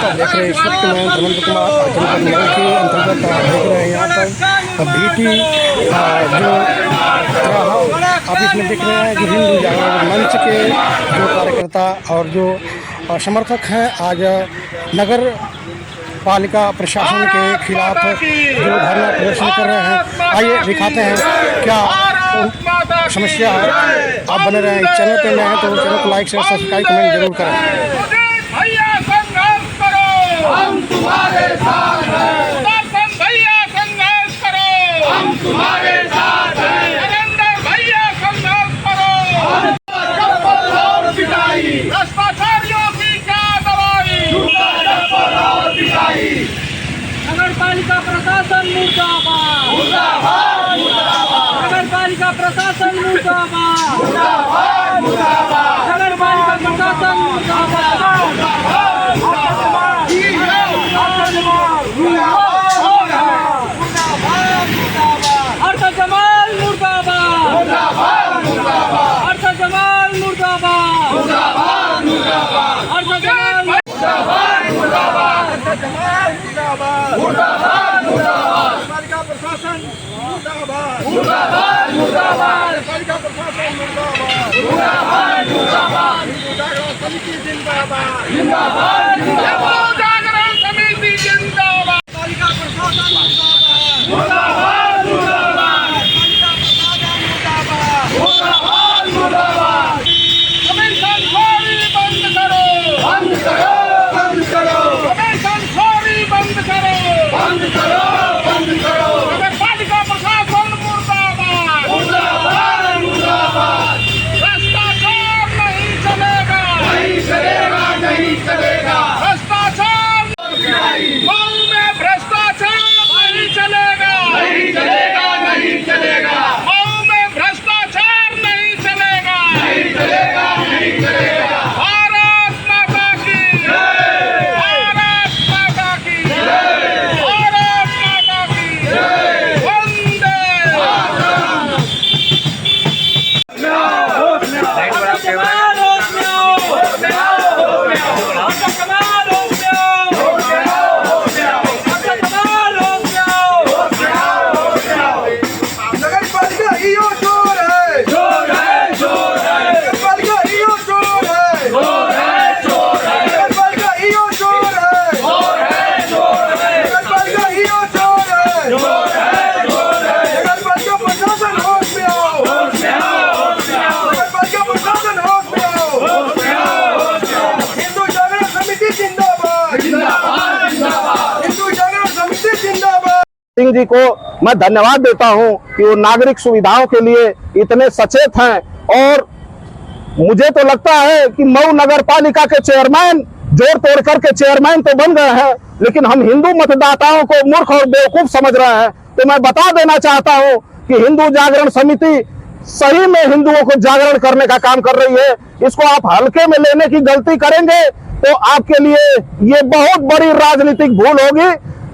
नमस्कार। देख रहे हैं इस वक्त मैं धर्मेंद्र कुमार जनपद मऊ के अंतर्गत देख रहे हैं यहाँ पर भीटी जो ऑफिस में देख रहे हैं कि हिंदू जागरण मंच के जो कार्यकर्ता और जो समर्थक हैं आज नगर पालिका प्रशासन के खिलाफ जो धरना प्रदर्शन कर रहे हैं। आइए दिखाते हैं क्या समस्या है। आप बने रहें, इस चैनल पे नए हैं तो चैनल को लाइक शेयर सब्सक्राइब कमेंट जरूर करें। भैया संघर्ष करो, हम तुम्हारे साथ हैं। भैया संघर्ष करो, हम तुम्हारे साथ हैं। नरेंद्र भैया संघर्ष करो। चप्पल और पिटाई, भ्रष्टाचारियों की क्या दवाई, चप्पल और पिटाई। नगर पालिका प्रशासन मुर्दाबाद, मुर्दाबाद, मुर्दाबाद। नगर पालिका प्रशासन मुर्दाबाद, मुर्दाबाद, मुर्दाबाद। नगर पालिका प्रशासन मुर्दाबाद। अर्थ जमाल मुर्दाबाद, अर्थ जमाल मुर्दाबाद, अर्थ जमाल पालिका प्रशासन मुर्दाबाद, मुर्दाबाद, मुर्दाबाद। पालिका प्रशासन मुर्दाबाद, मुर्दाबाद, मुर्दाबाद। हिंदू जागरण समिति जिंदाबाद, जिंदाबाद, जिंदाबाद। जागरण समिति जिंदाबाद। पालिका प्रशासन मुर्दाबाद, मुर्दाबाद, मुर्दाबाद। पालिका प्रशासन मुर्दाबाद, मुर्दाबाद, मुर्दाबाद। कमीशन खोरी बंद करो, बंद करो, बंद करो। कमीशन खोरी बंद करो, बंद करो, बंद करो। नगर पालिका प्रशासन मुर्दाबाद, मुर्दाबाद, मुर्दाबाद। भ्रष्टाचार नहीं चलेगा, नहीं चलेगा, नहीं चलेगा। भ्रष्टाचार मऊ में भ्रष्टाचार नहीं चलेगा, नहीं चलेगा, नहीं चलेगा। मऊ में भ्रष्टाचार नहीं चलेगा, नहीं चलेगा, नहीं चलेगा। भारत माता की जय, भारत माता की जय, भारत माता की जय। वंदे मातरम। नगर पालिका ईओ चोर है, चोर है, चोर है। नगर पालिका ईओ चोर है, चोर है, चोर है। नगर पालिका ईओ चोर है, चोर है, चोर है। नगर पालिका ईओ चोर है, चोर है, चोर है। नगर पालिका प्रशासन होश में आओ, होश में आओ, होश में आओ। नगर पालिका प्रशासन होश में आओ, होश में आओ, होश में आओ। हिंदू जागरण समिति जिंदाबाद, जिंदाबाद, जिंदाबाद। हिंदू जागरण समिति जिंदाबाद। सिंह जी को मैं धन्यवाद देता हूं कि वो नागरिक सुविधाओं के लिए इतने सचेत हैं। और मुझे तो लगता है कि मऊ नगर पालिका के चेयरमैन जोर तोड़ करके चेयरमैन तो बन गए हैं, लेकिन हम हिंदू मतदाताओं को मूर्ख और बेवकूफ समझ रहे हैं। तो मैं बता देना चाहता हूं कि हिंदू जागरण समिति सही में हिंदुओं को जागरण करने का काम कर रही है। इसको आप हल्के में लेने की गलती करेंगे तो आपके लिए ये बहुत बड़ी राजनीतिक भूल होगी।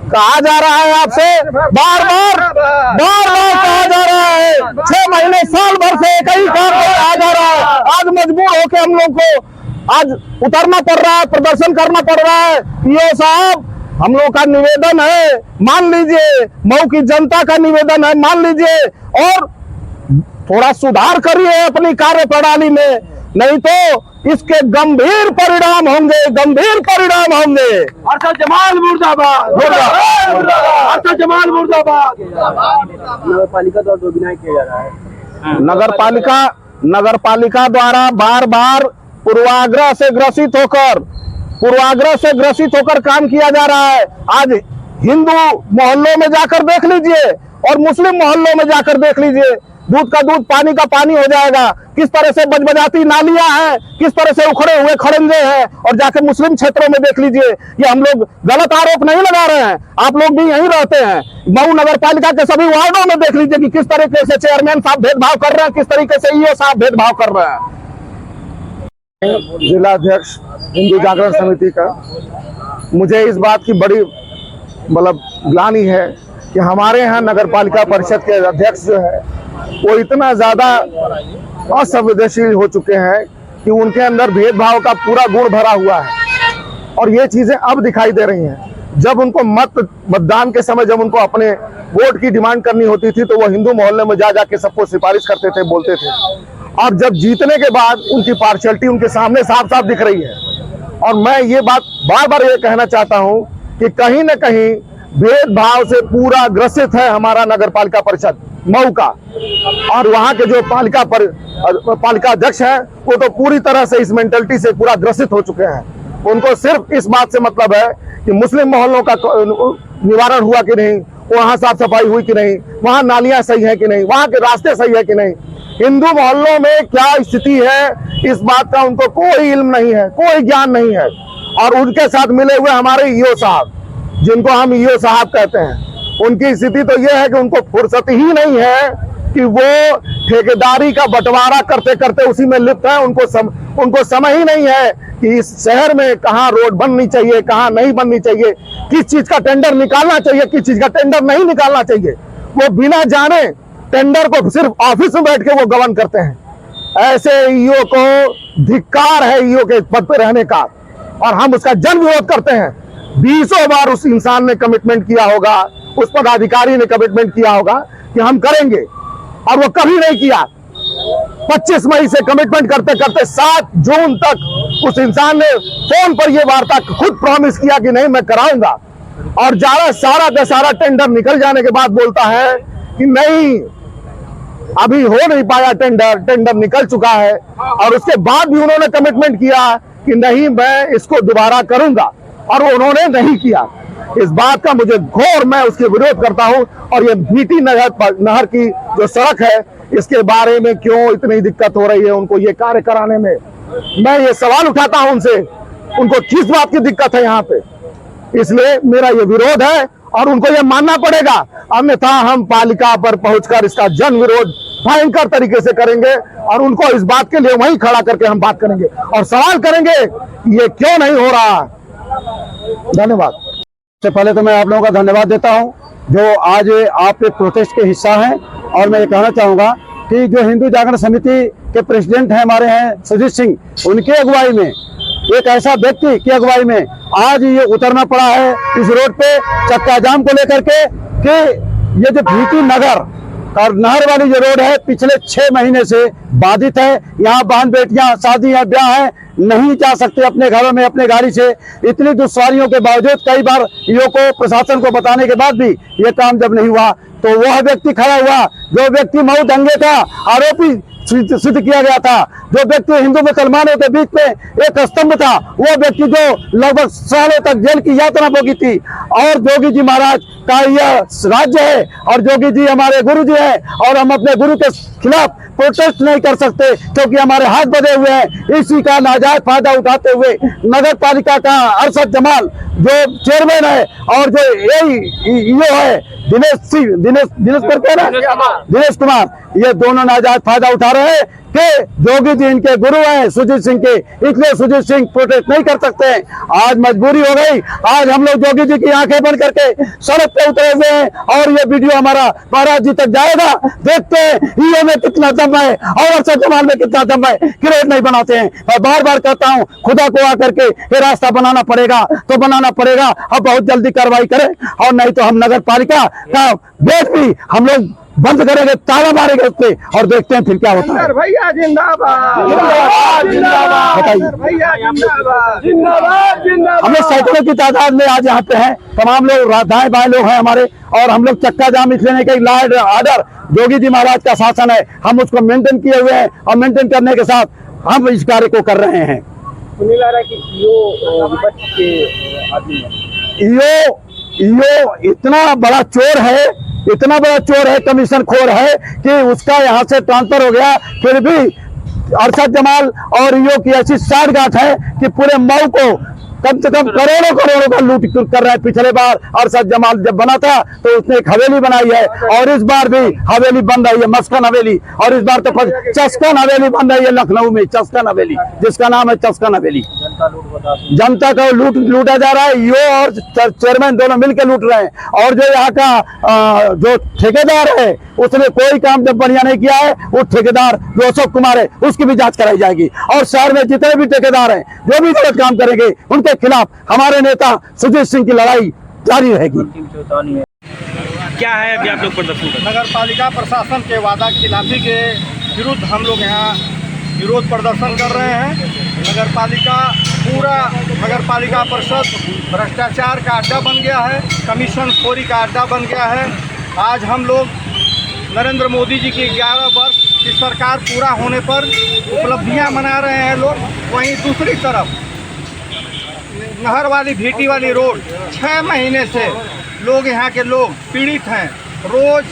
कहा जा रहा है आपसे बार बार कहा जा रहा है, 6 महीने साल भर से एक ही काम कहा जा रहा है। आज मजबूर होकर हम लोग को आज उतरना पड़ रहा है, प्रदर्शन करना पड़ रहा है। ये साहब हम लोग का निवेदन है, मान लीजिए, मऊ की जनता का निवेदन है, मान लीजिए और थोड़ा सुधार करिए अपनी कार्य प्रणाली में, नहीं तो इसके गंभीर परिणाम होंगे, गंभीर परिणाम होंगे। अर्थ जमाल मुर्दाबाद, अर्थ जमाल मुर्दाबाद। नगर पालिका द्वारा दुर्विनाश किया जा रहा है। नगर पालिका द्वारा बार बार पूर्वाग्रह से ग्रसित होकर काम किया जा रहा है। आज हिंदू मोहल्लों में जाकर देख लीजिए और मुस्लिम मोहल्लों में जाकर देख लीजिए, दूध का दूध पानी का पानी हो जाएगा। किस तरह से बजबजाती नालियां हैं, किस तरह से उखड़े हुए खड़ंजे हैं। और जाके मुस्लिम क्षेत्रों में देख लीजिए। ये हम लोग गलत आरोप नहीं लगा रहे हैं, आप लोग भी यहीं रहते हैं। मऊ नगर पालिका के सभी वार्डों में देख लीजिए कि किस तरीके से चेयरमैन साहब भेदभाव कर रहे हैं, किस तरीके से ईओ साहब भेदभाव कर रहे हैं। जिला अध्यक्ष हिंदू जागरण समिति का मुझे इस बात की बड़ी ग्लानि है कि हमारे यहाँ नगर पालिका परिषद के अध्यक्ष जो है वो इतना ज्यादा असंवेदनशील हो चुके हैं कि उनके अंदर भेदभाव का पूरा गुण भरा हुआ है। और ये चीजें अब दिखाई दे रही हैं। जब उनको मतदान के समय जब उनको अपने वोट की डिमांड करनी होती थी तो वो हिंदू मोहल्ले में जा जाके सबको सिफारिश करते थे, बोलते थे। और जब जीतने के बाद उनकी पार्शियलिटी उनके सामने साफ साफ दिख रही है। और मैं ये बात बार बार ये कहना चाहता हूं कि कहीं ना कहीं भेदभाव से पूरा ग्रसित है हमारा नगर पालिका परिषद मऊ का। और वहां के जो पालिका अध्यक्ष हैं वो तो पूरी तरह से इस मेंटलिटी से पूरा ग्रसित हो चुके हैं। उनको सिर्फ इस बात से मतलब है कि मुस्लिम मोहल्लों का निवारण हुआ कि नहीं, वहां साफ सफाई हुई कि नहीं, वहां नालियां सही है कि नहीं, वहां के रास्ते सही है कि नहीं, हिंदू मोहल्लों में क्या स्थिति है, इस बात का उनको कोई इल्म नहीं है, कोई ज्ञान नहीं है। और उनके साथ मिले हुए हमारे ईओ साहब, जिनको हम ईओ साहब कहते हैं, उनकी स्थिति तो यह है कि उनको फुर्सत ही नहीं है कि वो ठेकेदारी का बंटवारा करते करते उसी में लिप्त है। उनको समझ ही नहीं है कि इस शहर में कहाँ रोड बननी चाहिए, कहाँ नहीं बननी चाहिए, किस चीज का टेंडर निकालना चाहिए, किस चीज का टेंडर नहीं निकालना चाहिए। वो बिना जाने टेंडर को सिर्फ ऑफिस में बैठ के वो गवर्न करते हैं। ऐसे ईओ को धिक्कार है, ईओ के पद पर रहने का, और हम उसका जन विरोध करते हैं। 20 बार उस इंसान ने कमिटमेंट किया होगा, उस पदाधिकारी ने कमिटमेंट किया होगा कि हम करेंगे, और वो कभी नहीं किया। 25 मई से कमिटमेंट करते करते 7 जून तक उस इंसान ने फोन पर यह वार्ता खुद प्रॉमिस किया कि नहीं मैं कराऊंगा, और सारा का सारा टेंडर निकल जाने के बाद बोलता है कि नहीं अभी हो नहीं पाया, टेंडर निकल चुका है। और उसके बाद भी उन्होंने कमिटमेंट किया कि नहीं मैं इसको दोबारा करूंगा, और उन्होंने नहीं किया। इस बात का मुझे घोर, मैं उसके विरोध करता हूं। और ये भीटी नहर की जो सड़क है, इसके बारे में क्यों इतनी दिक्कत हो रही है उनको ये कार्य कराने में, मैं ये सवाल उठाता हूं उनसे, उनको किस बात की दिक्कत है यहाँ पे। इसलिए मेरा ये विरोध है और उनको ये मानना पड़ेगा, अन्यथा हम पालिका पर पहुंचकर इसका जन विरोध भयंकर तरीके से करेंगे, और उनको इस बात के लिए वहीं खड़ा करके हम बात करेंगे और सवाल करेंगे ये क्यों नहीं हो रहा। धन्यवाद। सबसे पहले तो मैं आप लोगों का धन्यवाद देता हूं जो आज आप एक प्रोटेस्ट के हिस्सा हैं। और मैं ये कहना चाहूंगा कि जो हिंदू जागरण समिति के प्रेसिडेंट हैं हमारे हैं सुजीत सिंह, उनकी अगुवाई में, एक ऐसा व्यक्ति की अगुवाई में आज ये उतरना पड़ा है इस रोड पे चक्का जाम को लेकर के कि ये जो भीटी नहर वाली जो रोड है पिछले 6 महीने से बाधित है। यहाँ बहन बेटियां शादी है, ब्याह है, नहीं जा सकते अपने घरों में अपने गाड़ी से। इतनी दुश्वारियों के बावजूद कई बार ईओ को प्रशासन को बताने के बाद भी ये काम जब नहीं हुआ तो वह व्यक्ति खड़ा हुआ जो व्यक्ति मऊ दंगे का आरोपी सिद्ध किया गया था, जो व्यक्ति हिंदू मुसलमानों के बीच में एक स्तंभ था, वो व्यक्ति जो लगभग सालों तक जेल की यातना भोगी थी। और जोगी जी महाराज का यह राज्य है और जोगी जी हमारे गुरु जी हैं, और हम अपने गुरु के खिलाफ प्रोटेस्ट नहीं कर सकते क्योंकि हमारे हाथ बंधे हुए हैं। इसी का नाजायज फायदा उठाते हुए नगर पालिका का अरशद जमाल जो चेयरमैन है और जो ईओ है दिनेश कुमार, ये दोनों नाजायज फायदा उठा रहे हैं कि जोगी जी इनके गुरु हैं सुजीत सिंह के, इसलिए सुजीत सिंह प्रोटेस्ट नहीं कर सकते हैं। आज मजबूरी हो गई, आज हम लोग जोगी जी की आंखें बंद करके सड़क पे उतरे हुए हैं और ये वीडियो हमारा महाराज जी तक जाएगा। देखते हैं ईओ में कितना दम है और अरशद जमाल में कितना दम है कि रोड नहीं बनाते हैं। मैं बार बार कहता हूँ खुदा को आकर के ये रास्ता बनाना पड़ेगा तो बनाना पड़ेगा, अब बहुत जल्दी कार्रवाई करें, और नहीं तो हम नगर पालिका का गेट भी हम लोग बंद करेंगे, ताला मारेंगे उस पे, और देखते हैं फिर क्या होता है। भैया जिंदाबाद, जिंदाबाद, जिंदाबाद, भैया जिंदाबाद, जिंदाबाद, जिंदाबाद। हम लोग सैकड़ों की तादाद में आज यहाँ पे हैं, तमाम लोग दाएं बाएं लोग हैं हमारे, और हम लोग चक्का जाम इसलिए नहीं, law and order Jogi ji महाराज का शासन है, हम उसको मेंटेन किए हुए हैं और मेंटेन करने के साथ हम इस कार्य को कर रहे हैं। सुनील आ रहा है कि ईओ विपक्ष के आदमी है। ईओ इतना बड़ा चोर है, इतना बड़ा चोर है, कमीशन खोर है कि उसका यहाँ से ट्रांसफर हो गया, फिर भी अरशद जमाल और ईओ की ऐसी साठगांठ है कि पूरे मऊ को कम से कम करोड़ों का लूट कर रहा है। पिछले बार अरशद जमाल जब बना था तो उसने एक हवेली बनाई है, और इस बार भी हवेली बन रही है, मस्कन हवेली, और इस बार तो चस्कन हवेली बन रही है लखनऊ में, चस्कन हवेली जिसका नाम है चस्कन हवेली। जनता का लूटा जा रहा है, ईओ और चेयरमैन दोनों मिलकर लूट रहे हैं। और जो यहाँ का जो ठेकेदार है उसने कोई काम जब बढ़िया नहीं किया है, वो ठेकेदार जो अशोक कुमार है उसकी भी जांच कराई जाएगी, और शहर में जितने भी ठेकेदार हैं जो भी गलत काम करेंगे उनके इसके खिलाफ हमारे नेता सुजीत सिंह की लड़ाई जारी रहेगी। क्या है अभी आप लोग प्रदर्शन कर रहे नगर पालिका प्रशासन के वादा खिलाफी के विरुद्ध हम लोग यहाँ विरोध प्रदर्शन कर रहे हैं। पूरा नगर पालिका परिषद भ्रष्टाचार का अड्डा बन गया है, कमीशन खोरी का अड्डा बन गया है। आज हम लोग नरेंद्र मोदी जी की 11 वर्ष की सरकार पूरा होने पर उपलब्धियां मना रहे हैं लोग। वहीं दूसरी तरफ नहर वाली भीटी वाली रोड 6 महीने से लोग यहाँ के लोग पीड़ित हैं, रोज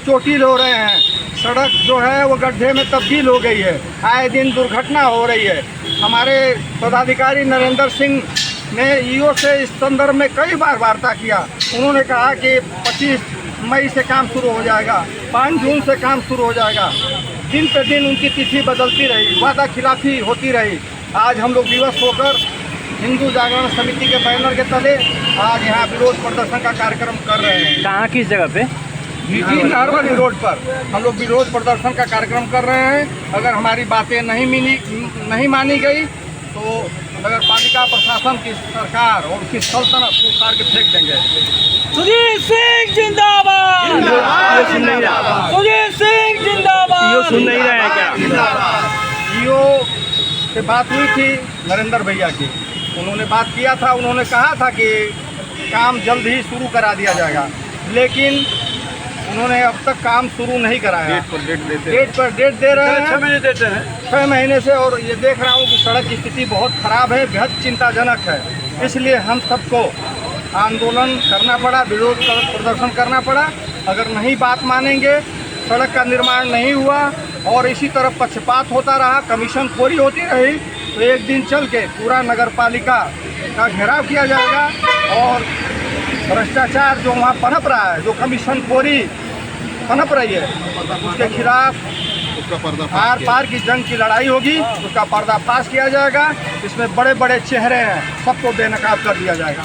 चोटिल हो रहे हैं। सड़क जो है वो गड्ढे में तब्दील हो गई है, आए दिन दुर्घटना हो रही है। हमारे पदाधिकारी नरेंद्र सिंह ने ईओ से इस संदर्भ में कई बार वार्ता किया। उन्होंने कहा कि 25 मई से काम शुरू हो जाएगा, 5 जून से काम शुरू हो जाएगा। दिन पे दिन उनकी तिथि बदलती रही, वादा खिलाफी होती रही। आज हम लोग विवश होकर हिंदू जागरण समिति के बैनर के तले आज यहाँ विरोध प्रदर्शन का कार्यक्रम कर रहे हैं। कहाँ किस जगह पे? नहर वाली रोड पर हम लोग विरोध प्रदर्शन का कार्यक्रम कर रहे हैं। अगर हमारी बातें नहीं मानी गई तो नगर पालिका प्रशासन की सरकार और उसकी सल्तनत उखाड़ के फेंक देंगे। सुजीत सिंह जिंदाबाद। सुजीत सिंह जिंदाबाद। यो सुन नहीं रहे हैं क्या? ईओ से बात हुई थी नरेंद्र भैया की, उन्होंने बात किया था। उन्होंने कहा था कि काम जल्द ही शुरू करा दिया जाएगा, लेकिन उन्होंने अब तक काम शुरू नहीं कराया। डेट पर डेट दे रहे हैं, 6 महीने देते हैं, 6 महीने से। और ये देख रहा हूँ कि सड़क की स्थिति बहुत खराब है, बेहद चिंताजनक है। इसलिए हम सबको आंदोलन करना पड़ा, विरोध प्रदर्शन करना पड़ा। अगर नहीं बात मानेंगे, सड़क का निर्माण नहीं हुआ और इसी तरह पक्षपात होता रहा, कमीशन खोरी होती रही, तो एक दिन चल के पूरा नगर पालिका का घेराव किया जाएगा। और भ्रष्टाचार जो वहाँ पनप रहा है, जो कमीशन खोरी पनप रही है, उसके खिलाफ आर पार की जंग की लड़ाई होगी। उसका पर्दाफाश किया जाएगा। इसमें बड़े बड़े चेहरे हैं, सबको बेनकाब कर दिया जाएगा।